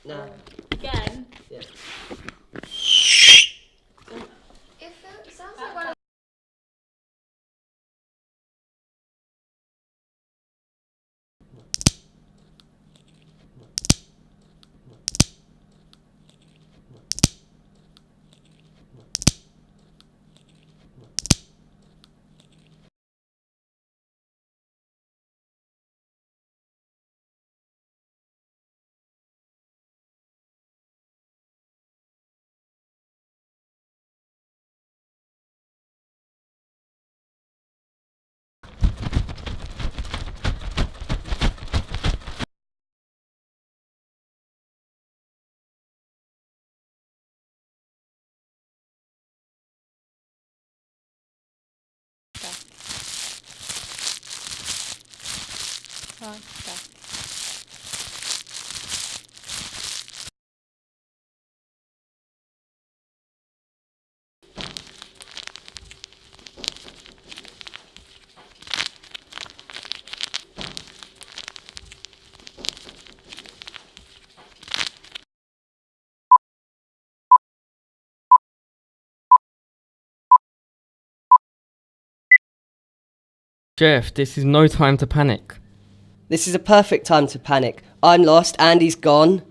No. Again. Yeah. It sounds like one of Jeff, this is no time to panic. This is a perfect time to panic. I'm lost, Andy's gone.